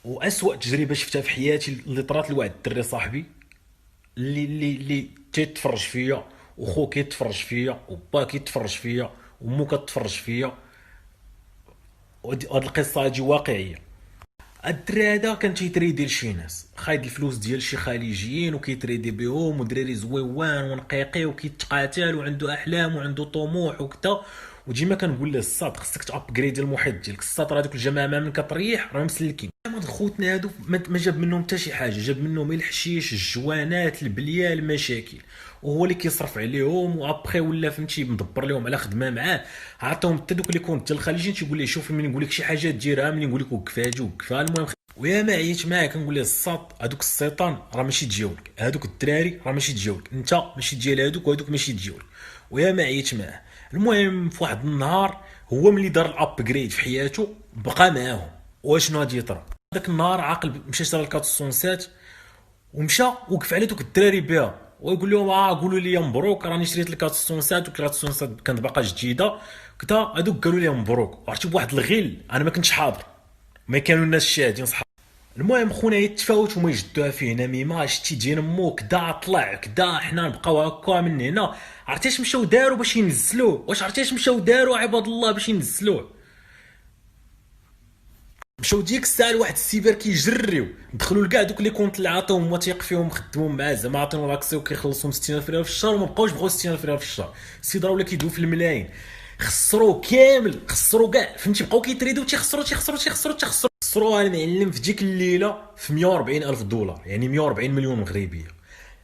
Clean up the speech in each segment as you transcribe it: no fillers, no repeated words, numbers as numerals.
واسوأ تجربه شفتها في حياتي اللي طرات لواحد الدري صاحبي، اللي تيتفرج فيا، وخو كيتفرج فيا، وبا كيتفرج فيا، ومو كتفرج فيا. وهاد القصه هادي واقعيه. الدري هذا كان تيتريدي لشي ناس، خايد الفلوس ديال شي خليجيين وكيتريدي بهم، ودراري زويوان ونقيقي وكيتقاتل وعنده احلام وعنده طموح وكذا. وديما كنقول له الصاد خصك تابجريد المحيط ديالك، الصاد راه دوك الجماعه ما من كتريح راه مسلكين. هاد خوتنا هادو ما جاب منهم حتى شي حاجه، جاب منهم الحشيش، الجوانات، البليه، المشاكل. وهو اللي كيصرف عليهم، وابخي ولا فهمتي مدبر لهم على خدمه معاه. عرفتهم حتى دوك اللي كونت ديال الخليجيين تيقول لي شوف من نقول لك شي حاجه ديرها، من نقول لك وقف هاجي وقفها. المهم ويا ما عييت معاه كنقول له الساط هذوك السيطان راه ماشي ديالك، هذوك الدراري راه ماشي ديالك، انت ماشي ديال هذوك، وهذوك ماشي ديالك. ويا ما عييت معاه. المهم في واحد النهار هو ملي دار الابجريد في حياته بقى معاهم. واشنو غادي يطرا داك النهار عاقل مشى شرا الكاتسونسات، ومشى وقف على دوك الدراري بها ويقول لهم قولوا لي مبروك راني شريت الكاتسونسات، والكاتسونسات كانت باقا جديده كدا. هذوك قالوا لي مبروك، وعرفتي بواحد الغل انا ما كنتش حاضر، ما كانوا الناس شاهدين صحاب. المهم خونا يتفاوت وما يجدوها فيه نميمه، شتي ديال مو كدا طلع كدا، حنا نبقاو هكا من هنا. عرفتي مشاو داروا باش ينزلوه؟ واش عرفتي مشاو داروا عباد الله باش ينزلوه؟ مشاو ديك الساعه لواحد السيبر كيجريو، دخلوا لكاع دوك لي كونط اللي عطاوهم هما تيق فيهم خدموا معاه، زعما عطيهم لاكسي وكيخلصوهم 60000 ريال في الشهر، وما بقاوش بغاو 60000 ريال في الشهر. السيد راه ولا كيدوي في الملايين. خسروا كامل، خسروا كاع فهمتي، بقاو كيتريدوا تيخسروا. خسروها المعلم في ديك الليله في 140 الف دولار، يعني 140 مليون مغربيه.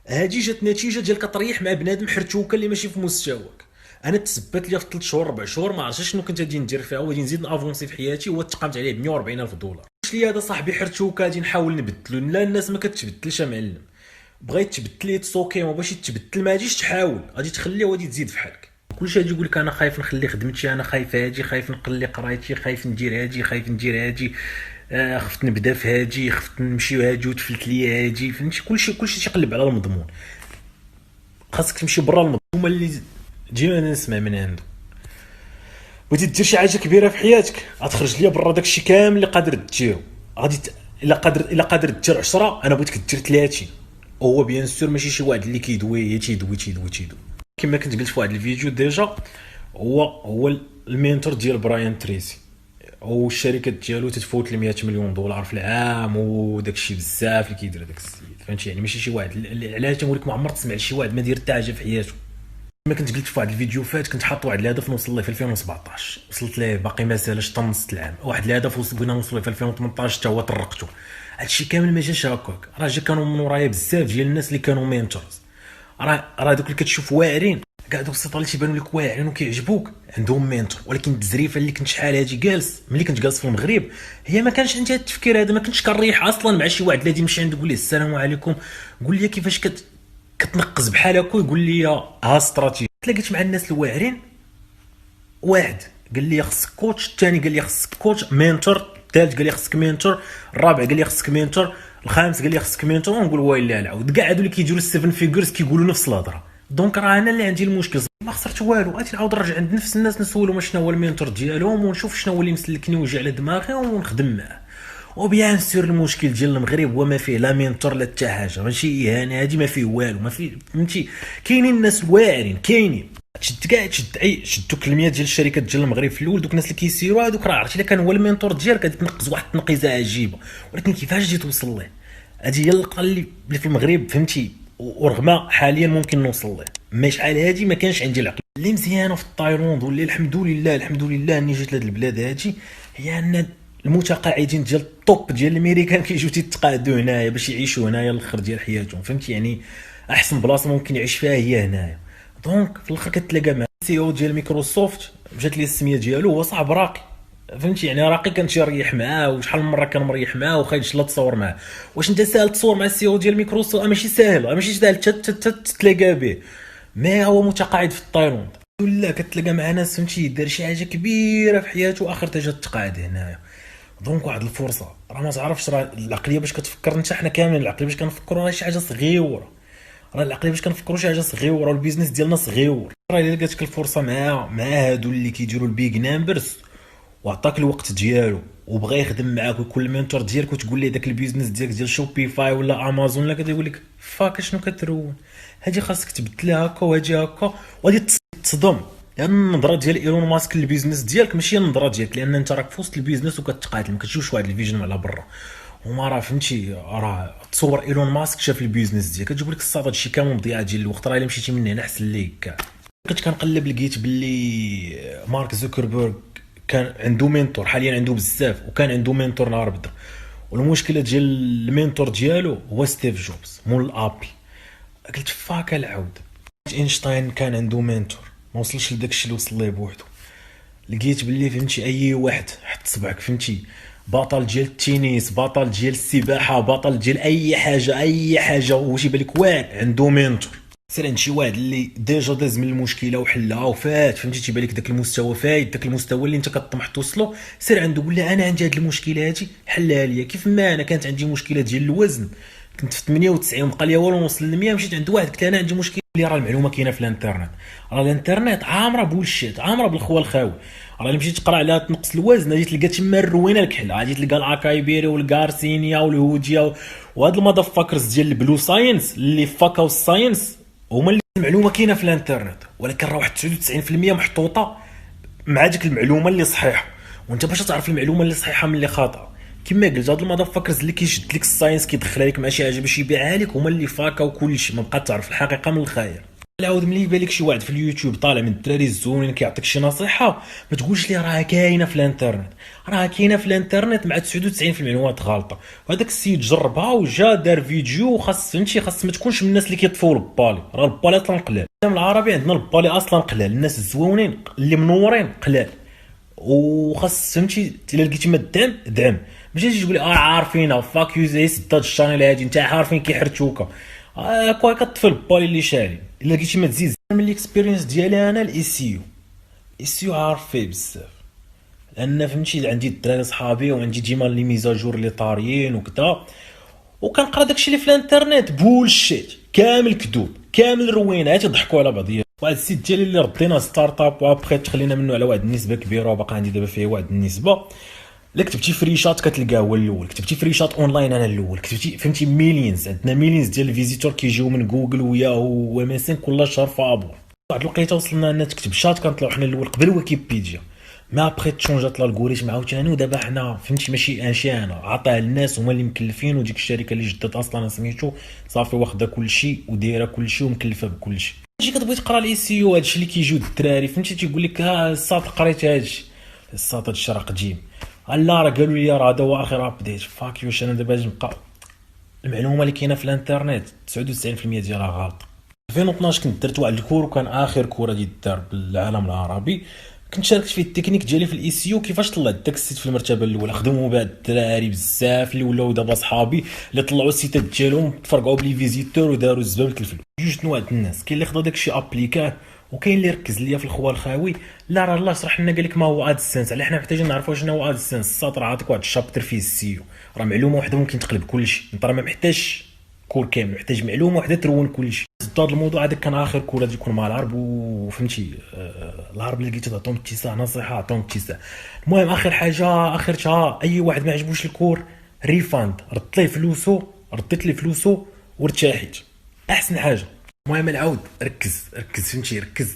هادي جات نتيجه ديال كطريح مع بنادم حرتوكه اللي ماشي في مستواك. انا تثبت لي في 3 شهور 4 شهور ما عرفتش شنو كنت غادي ندير فيها، وغادي نزيد نافونسي في حياتي، هو تقامت عليه ب 140 الف دولار. قلت لي هذا صاحبي حرتوكه غادي نحاول نبدلو. لا الناس ما كتبدلش يا معلم، بغيت تبدل تسوكي، ما باغيش تبدل ما غاديش تحاول، غادي تخليه وغادي تزيد في حالك. كلشي غادي يقول لك انا خايف نخلي خدمتي، انا خايف هادي، خايف نقلي قرايتي، خايف ندير هادي، خايف ندير هادي، خفت نبدا في هادي، خفت نمشي هادي وتفلت لي هادي. فهمتي كلشي تيقلب على المضمون. خاصك تمشي برا المضمون. هما اللي ديما نسمع من عنده. بغيتي دير شي حاجه كبيره في حياتك غتخرج ليا برا داكشي كامل اللي قادر ديرو. غادي الا قادر دير 10 انا بغيتك دير 30. وهو بيان سور ماشي شي واحد اللي كيدوي تيدوي. كما كنت قلت في واحد الفيديو ديجا، هو المينتور ديال براين تريسي، والشركه ديالو تتفوت ل 100 مليون دولار في العام، وداكشي بزاف اللي كيدير هذاك السيد. فهمتي يعني ماشي شي واحد علاش تنقول لك ما عمرك تسمع لشي واحد ما دير حتى حاجه في حياته. كما كنت قلت في واحد الفيديو فات، كنت حاط واحد الهدف نوصل ليه في 2017، وصلت ليه باقي ما سالش حتى نص العام. واحد الهدف بغينا نوصل ليه في 2018 حتى هو طرقته. هادشي كامل ما جاش هكاك، راه جا كانوا من ورايا بزاف ديال الناس اللي كانوا مينتورز. راه دوك اللي كتشوف واعرين، كاع دوك السيطات اللي تيبانوا لك واعرين وكيعجبوك عندهم مينتور. ولكن التزريفه اللي كنت شحال هادي جالس ملي كنت جالس في المغرب، هي ما كانش عندي هاد التفكير هذا. ما كنتش كنريح اصلا مع شي واحد اللي غادي نمشي عنده نقول له السلام عليكم، قول لي كيفاش كتنقز بحال هكا، يقول لي ها استراتيجي. تلاقيت مع الناس الواعرين، واحد قال لي خصك كوتش، الثاني قال لي خصك كوتش مينتور، الثالث قال لي خصك مينتور، الرابع قال لي خصك مينتور، الخامس قال لي خصك مينتور. ونقول ويلي العاود كاع هادو اللي كيديروا السيفن فيغرز كيقولوا نفس الهضره. دونك راه انا اللي عندي المشكل، ما خسرت والو. غادي نعاود نرجع عند نفس الناس نسولهم شنو هو المينتور ديالهم، ونشوف شنو هو اللي مسلكني ويجي على دماغي ونخدم معاه. وبيان سور المشكل ديال المغرب هو ما فيه لا مينتور لا حتى حاجه، ماشي اهانه هادي، ما فيه والو، ما فيه فهمتي. كاينين الناس واعرين، كاينين تشد كاع تشد دوك المية ديال الشركات ديال المغرب في الاول، دوك الناس اللي كيسيروا هذوك راه عرفتي الا كان هو المينتور ديالك غادي تنقز واحد التنقيزه عجيبه. ولكن كيفاش تجي توصل ليه؟ هذه هي اللقطه اللي في المغرب فهمتي. ورغم حاليا ممكن نوصل له، ما شحال هادي ما كانش عندي العقل اللي مزيانه في التايلاند. واللي الحمد لله اني جيت لهاد البلاد هادي، هي ان المتقاعدين ديال الطوب ديال الامريكان كيجيو تيتقاعدوا هنايا باش يعيشوا هنايا الاخر ديال حياتهم. فهمتي يعني احسن بلاصه ممكن يعيش فيها هي هنايا. دونك في الاخر كتلاقى مع سي او ديال مايكروسوفت، جات لي السميه ديالو، هو صاحب راقي. فهمتي يعني راقي كنت مريح معاه، وشحال من مره كان مريح معاه وخايل لا تصور معاه. واش انت ساهل تصور مع السي او ديال مايكروسوفت؟ ماشي ساهل، ماشي ساهل تتلاقى به. ما هو متقاعد في تايلاند ولا كتلاقى مع ناس فهمتي دار شي حاجه كبيره في حياته واخر تا جات تقاعد هنايا. دونك واحد الفرصه راه ما تعرفش، راه العقليه باش كتفكر انت، حنا كاملين العقليه باش كنفكروا راه شي حاجه صغيره. راه العقليه باش كنفكروا شي حاجه صغيره، والبيزنس ديالنا صغير. راه الا جاتك الفرصه مع هادو اللي كيديروا البيج نامبرز وعطاك الوقت ديالو وبغى يخدم معاك ويكون المنتور ديالك، وتقول ليه داك البيزنس ديالك ديال شوبيفاي ولا امازون ولا كذا، يقول لك فاك شنو كترون، هادي خاصك تبدلها هكا وهادي هكا، وغادي تصدم. لان النظره ديال ايلون ماسك للبيزنس ديالك ماشي النظره ديالك، لان انت راك في وسط البيزنس وكتقاتل، ما كتشوفش واحد الفيجن على برا. وما راه فهمتي، راه تصور ايلون ماسك شاف البيزنس ديالك كتقول لك الصاد هادشي كامل مضيعه ديال الوقت، راه الا مشيتي من هنا احسن ليك كاع. كنت كنقلب لقيت باللي مارك زوكربيرغ كان عنده مينتور، حاليا عنده بزاف، وكان عنده مينتور نهار بدا. والمشكله ديال المينتور ديالو هو ستيف جوبز مول ابل. قلت فاك العود. اينشتاين كان عنده مينتور، ما وصلش لداك الشيء اللي وصل ليه بوحدو. لقيت باللي فهمتي اي واحد حط صبعك فهمتي، بطل ديال التنس، بطل ديال السباحه، بطل ديال اي حاجه، اي حاجه، واش يبان لك واحد عنده مينتور. سير عند شي واحد اللي ديجا داز من المشكله وحلها وفات، فهمتي تيبان لك داك المستوى فايت، داك المستوى اللي انت كطمح توصلو. سير عنده قول له انا عندي هاد المشكله هادي حلها ليا. كيف ما انا كانت عندي مشكله ديال الوزن، كنت في 98 بقى لي والو نوصل ل 100، مشيت عند واحد قلت له انا عندي مشكله، اللي راه المعلومه كاينه في الانترنت. راه الانترنت عامره بولشيت، عامره بالخوال الخاوي. راه اللي مشيت تقرا على تنقص الوزن غادي تلقى تما الروينه الكحل، غادي تلقى الاكايبيري والغارسينيا والهوديا وهاد المادافاكرز ديال البلو ساينس اللي فاكاو الساينس، هما اللي المعلومه كاينه في الانترنت. ولكن راه واحد 99% محطوطه مع ديك المعلومه اللي صحيحه، وانت باش تعرف المعلومه اللي صحيحه من اللي خاطئه. كما قلت هاد المادافاكرز اللي كيشد لك الساينس كيدخلها لك مع شي حاجه باش يبيعها لك، هما اللي فاكاو كلشي، ما بقى تعرف الحقيقه من الخير. العود ملي يبان لك شي واحد في اليوتيوب طالع من الدراري الزوينين كيعطيك شي نصيحه، ما تقولش لي راه كاينه في الانترنت. راه كاينه في الانترنت مع 99% المعلومات غلطه. وهذاك السيد جربها وجا دار فيديو، وخاص فهمتي خاص ما تكونش من الناس اللي كيطفوا البالي. راه البالي اصلا قلال، العربي عندنا البالي اصلا قلال، الناس الزوينين اللي منورين قلال. وخاص فهمتي الا لقيتي ما دعم دعم، ماشي تجي تقول لي عارفينها فاك يو زي سد هاد الشانيل هادي انت عارفين كيحرتوكا كوا كطفل بالي اللي شاري. الا لقيتي ما تزيد من الاكسبيرينس ديالي انا الاي سي يو عارف فيه بزاف، لان فهمتي عندي الدراري صحابي وعندي ديما لي ميزاجور اللي طاريين وكذا، وكنقرا داكشي اللي في الانترنت بولشيت كامل كذوب كامل روينات يضحكوا على بعضياتهم. واحد السيت ديالي اللي ردينا ستارت اب وابخي تخلينا منه على واحد النسبه كبيره، وباقي عندي دابا فيه واحد النسبه. الا كتبتي فريشات كتلقاه هو الاول، كتبتي فريشات اونلاين انا الاول، كتبتي فهمتي ميليونز، عندنا ميليونز ديال الفيزيتور كيجيو من جوجل وياهو وام اس ان كل شهر في ابور. واحد الوقيته وصلنا ان تكتب شات كنطلعوا حنا الاول قبل ويكيبيديا، ما بخي تشونجات الالغوريثم عاوتاني. ودابا حنا فهمتي ماشي انا عطاه الناس هما اللي مكلفين، وديك الشركه اللي جدت اصلا سميتو صافي واخده كلشي ودايره كلشي ومكلفه بكلشي. تجي كتبغي تقرا الاي سي يو هادشي اللي كيجيو الدراري فهمتي تيقول لك ها الساط قريت هادشي، الساط هادشي راه قديم. لا راه قالوا لي راه هذا هو اخر ابديت. فاك يوش انا دابا نبقى المعلومه اللي كاينه في الانترنت 99% ديالها غلط. 2012 كنت درت واحد الكور، وكان اخر كوره اللي دار بالعالم العربي، كنت شاركت فيه التكنيك ديالي في الاي سي يو، كيفاش طلعت داك السيت في المرتبه الاولى. خدموا بعد الدراري بزاف اللي ولاو دابا صحابي اللي طلعوا السيتات ديالهم تفرقعوا بلي فيزيتور وداروا الزبابه الفلوس. جوج نوع الناس، كاين اللي خدا داكشي ابليكاه، وكاين اللي ركز ليا في الخوا الخاوي. لا راه الله شرح لنا قال لك ما هو ادسنس، على حنا محتاجين نعرفوا شنو هو ادسنس. الساطر عاطيك واحد الشابتر فيه السيو، راه معلومه واحده ممكن تقلب كلشي. انت راه ما محتاج كور كامل، محتاج معلومه واحده ترون كلشي. هذا الموضوع هذاك كان اخر كور غادي يكون مع العرب، وفهمتي العرب اللي لقيت تعطيهم اتساع نصيحه عطيهم اتساع. المهم اخر حاجه اخرتها اي واحد ما عجبوش الكور ريفاند، ردت ليه فلوسو، رديت ليه فلوسو وارتاحيت احسن حاجه. المهم العود ركز فهمتي ركز،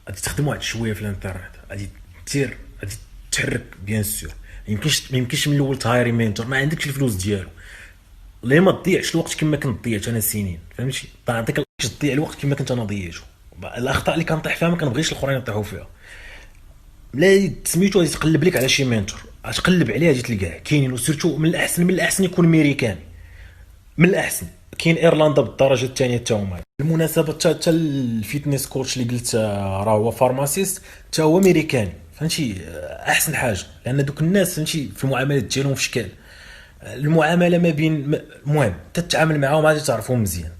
غادي تخدم واحد شويه في الانترنت، غادي دير غادي تحرك بيان سور. ما يمكنش من الاول تهايري مينتور ما عندكش الفلوس ديالو. ليه ما تضيعش الوقت كما كنت ضيعت انا سنين فهمتي، تعطيك تضيع الوقت كما كنت انا ضيعته. الاخطاء اللي كنطيح فيها ما كنبغيش الاخرين يطيحوا فيها. لا سميتو غادي تقلب لك على شي مينتور، غتقلب عليه غادي تلقاه كاينين، وسيرتو من الاحسن يكون امريكاني، من الاحسن. كاين ايرلندا بالدرجه الثانيه حتى هما. بالمناسبه حتى الفيتنس كوتش اللي قلت راه هو فارماسيست حتى هو امريكاني فهمتي. احسن حاجه لان دوك الناس فهمتي في المعاملات ديالهم في شكل المعامله ما بين، المهم تتعامل معاهم غادي تعرفهم مزيان.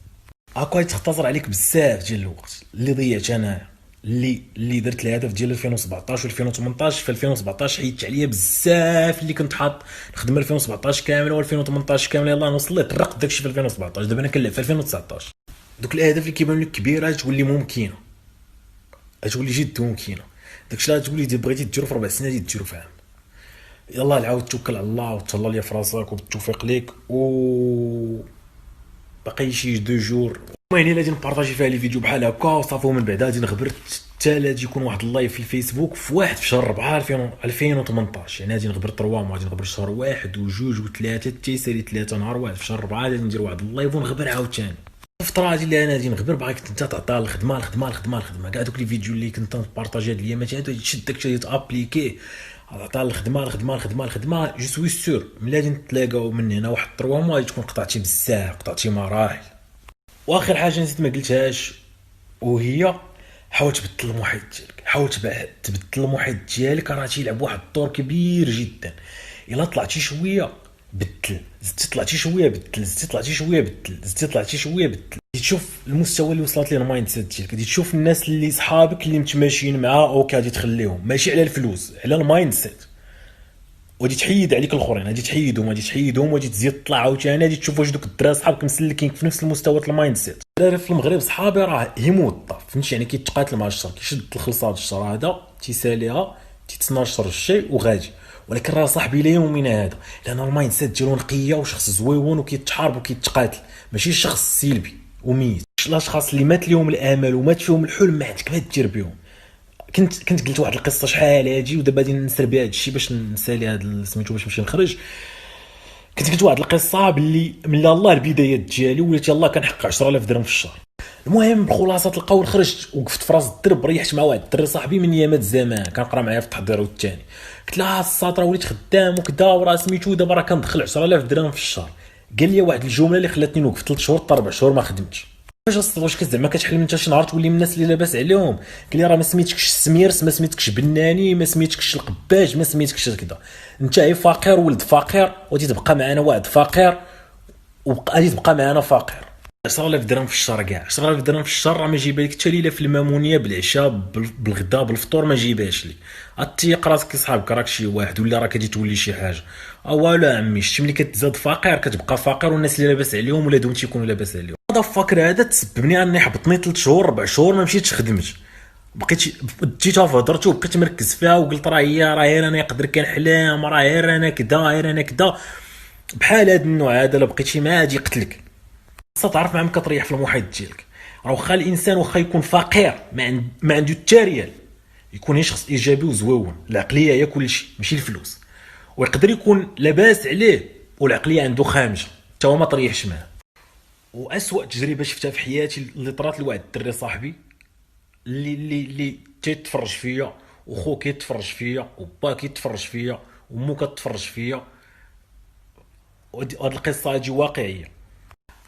هاكا تختصر عليك بزاف ديال الوقت اللي ضيعت انا، اللي درت الهدف ديال 2017 و2018. في 2017 حيدت عليا بزاف اللي كنت حاط نخدم 2017 كامله و2018 كامله، يلاه نوصل ليه طرقت داكشي في 2017. دابا انا كنلعب في 2019. دوك الاهداف اللي كيبانوا لك كبيره تولي ممكنه، تولي جد ممكنه. داكشي اللي تقول لي بغيتي ديرو في 4 سنين ديرو في عام. يلا العاود توكل على الله وتهلا ليا في راسك وبالتوفيق ليك. و باقي شي 2 جور المهم الا غادي نبارطاجي فيها لي فيديو بحال هكا وصافي. ومن بعد غادي نغبر حتى غادي يكون واحد اللايف في الفيسبوك في 1 في شهر 4 2018. يعني غادي نغبر 3 موا، غادي نغبر شهر 1 و2 و3 حتى يسالي 3 نهار 1 في شهر 4 غادي ندير واحد اللايف ونغبر عاوتاني. الفتره هادي اللي انا غادي نغبر باغيك انت تعطيها الخدمه كاع دوك لي فيديو اللي كنت نبارطاجي هاد الايامات هادو تشد داكشي تابليكيه تعطيها الخدمه. جو سوي سور ملي غادي نتلاقاو من هنا واحد 3 موا غادي تكون قطعتي بزاف، قطعتي مراحل. واخر حاجه نسيت ما قلتهاش وهي حاول تبدل المحيط ديالك، حاول تبدل المحيط ديالك، راه تيلعب واحد الدور كبير جدا. الا طلعتي شويه بدل، زدتي طلعتي شويه بدل، زدتي طلعتي شويه بدل، زدتي طلعتي شويه بدل. تشوف المستوى اللي وصلت ليه المايند سيت ديالك، غادي تشوف الناس اللي صحابك اللي متماشيين معاه اوكي غادي تخليهم، ماشي على الفلوس، على المايند سيت. وغادي تحيد عليك الاخرين، غادي تحيدهم وغادي تزيد تطلع عاوتاني، غادي تشوف واش دوك الدراري صحابك مسلكين في نفس المستوى ديال المايند سيت. الدراري في المغرب صحابي راه هي موظف فهمتي، يعني كيتقاتل مع الشر، كيشد الخلصه هاد الشر هذا تيساليها تيتسنى الشر الشيء وغادي. ولكن راه صاحبي لا يومنا هذا لان المايند سيت ديالو نقيه وشخص زويون وكيتحارب وكيتقاتل، ماشي شخص سلبي وميت. الاشخاص اللي مات لهم الامل ومات فيهم الحلم ما عندك ما دير بهم. كنت قلت واحد القصه شحال هادي ودابا غادي نسر بها هادشي باش نسالي هاد سميتو باش نمشي نخرج. كنت قلت واحد القصه باللي من الله البدايات ديالي وليت يلاه كنحقق 10000 درهم في الشهر. المهم بخلاصه القول خرجت وقفت في راس الدرب، ريحت مع واحد الدري صاحبي من ايامات زمان كنقرا معايا في التحضير والثاني. قلت له الساطره وليت خدام وكذا وراه سميتو دابا راه كندخل 10000 درهم في الشهر. قال لي واحد الجمله اللي خلاتني نوقف 3 شهور حتى 4 شهور ما خدمتش. واش زعما كتحلم انت شي نهار تولي من الناس اللي لاباس عليهم؟ قال لي راه ما سميتكش السميرس، ما سميتكش بناني، ما سميتكش القباج، ما سميتكش كذا. انت هي فقير ولد فقير وغادي تبقى معنا واحد فقير وغادي تبقى معنا فقير. 10000 درهم في الشهر كاع 10000 درهم في الشهر راه ما جايبه لك حتى ليله في المامونيه بالعشاء بالغداء بالفطور ما جايباش لي. عطيق راسك صحابك راك شي واحد ولا راك غادي تولي شي حاجه. والو عمي شتي ملي كتزاد فقير كتبقى فقير والناس اللي لاباس عليهم ولادهم تيكونوا لاباس عليهم. هذا الفقر هذا تسببني اني حبطني 3 شهور 4 شهور ما مشيتش خدمت. بقيت جيتها في هضرته وبقيت مركز فيها وقلت راه غير انا يقدر كنحلم، راه غير انا كذا بحال هذا النوع هذا. الا بقيتي معاه غادي يقتلك. خاصك تعرف مع من كتريح في المحيط ديالك. راه واخا الانسان واخا يكون فقير ما عنده حتى ريال، يكون شخص ايجابي وزويون، العقليه هي كل شيء ماشي الفلوس. ويقدر يكون لاباس عليه والعقليه عنده خامجه حتى هو ما طريحش معاه. واسوأ تجربه شفتها في حياتي اللي طرات لواحد الدري صاحبي اللي تيتفرج فيا وخو كيتفرج فيا وبا كيتفرج فيا ومو كتفرج فيا. وهاد القصه هادي واقعيه.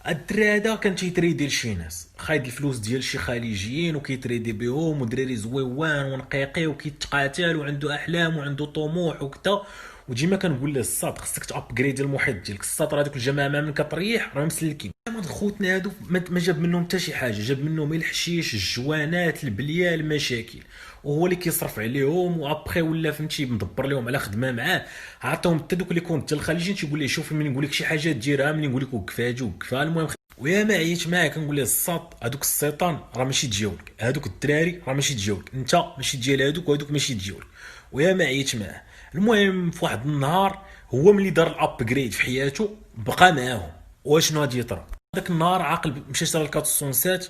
الدري هذا كان تيتريدي لشي ناس، خايد الفلوس ديال شي خليجيين وكيتريدي بهم، ودراري زويوان ونقيقي وكيتقاتل وعنده احلام وعنده طموح وكذا. وديما كنقول له الصاد خصك تابغريدي المحيط ديالك. الصاد راه دوك الجماعه من كتريح راه مسلكين. هاد خوتنا هادو ما جاب منهم حتى شي حاجه، جاب منهم الحشيش الجوانات البليه المشاكل، وهو اللي كيصرف عليهم. وابخي ولا فهمتي مدبر لهم على خدمه معاه. عطاهم حتى دوك اللي كنت حتى الخليجيين تيقول لي شوف ملي نقول لك شي حاجه ديرها، ملي نقول لك وقف هاجي وقفها. المهم ويا ما عييت معاه كنقول له الصاد هادوك السيطان راه ماشي ديالك، هادوك الدراري راه ماشي ديالك، انت ماشي ديال هادوك وهادوك ماشي ديالك. ويا ما عييت معاه. المهم في واحد النهار هو ملي دار الابجريد في حياته بقى معاهم. واشنو غادي يطرا داك النهار عاقل مشى شرا الكاتسونسات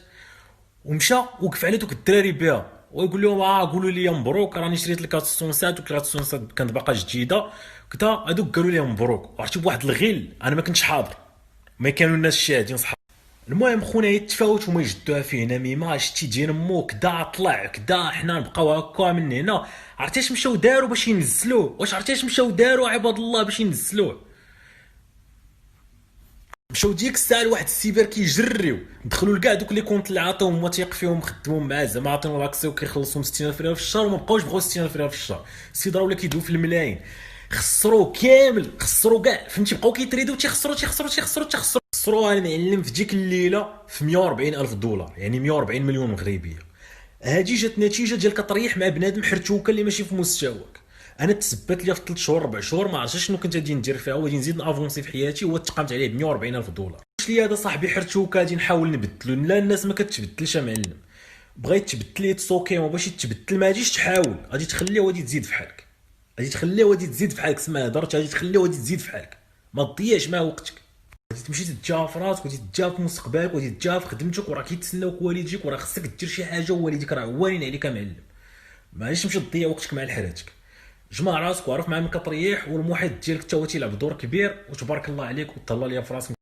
ومشى وقف على دوك الدراري بها ويقول لهم قولوا لي مبروك راني شريت الكاتسونسات والكاتسونسات كانت باقا جديده كذا. هذوك قالوا لي مبروك. عرفتي بواحد الغل انا ما كنتش حاضر، ما كانوا الناس شاهدين صحاب. المهم خونا يتفاوت وما يجدوها فيه نميمه. شتي ديال مو كدا طلع كدا حنا نبقاو هكا من هنا. عرفتيش مشاو داروا باش ينزلوه؟ واش عرفتيش مشاو داروا عباد الله باش ينزلوه؟ مشاو ديك الساعه لواحد السيبر كيجريو دخلوا لكاع دوك لي كونط اللي عطاوهم موثيق فيهم خدموا معاه زعما عطيهم لاكسي وكيخلصوهم 60000 ريال في الشهر وما بقاوش بغاو 60000 ريال في الشهر. السيد راه ولا كيدوي في الملايين. خسروا كامل، خسروا كاع فهمتي. بقاو كيتريدوا خسروا المعلم في ديك الليله في 140000 دولار يعني 140 مليون مغربيه. هادي جات نتيجه ديال كطريح مع بنادم حرتوكه اللي ماشي في مستواك. انا تثبت لي في 3 شهور 4 شهور ما عرفتش شنو كنت غادي ندير فيها وغادي نزيد نافونسي في حياتي. هو تقامت عليه ب 140000 دولار. واش لي هذا صاحبي حرتوكه غادي نحاول نبدلو؟ لا الناس ما كتبدلش يا معلم. بغيت تبدل يتسوكي وما باغيش يتبدل، ما غاديش تحاول، غادي تخليه غادي تزيد في حالك، غادي تخليه غادي تزيد في حالك. سما هضرت، غادي تخليه غادي تزيد في حالك، ما تضيعش مع وقتك. غادي تمشي تتجاهل في راسك، وغادي تتجاهل في مستقبلك، وغادي تتجاهل في خدمتك، وراه كيتسناوك والديك، وراه خصك دير شي حاجه، ووالديك راه عوانين عليك معلم. معليش تمشي تضيع وقتك مع الحراتك. جمع راسك وعرف مع من كتريح، والمحيط ديالك حتى هو تيلعب دور كبير، وتبارك الله عليك وتهلا ليا في راسك.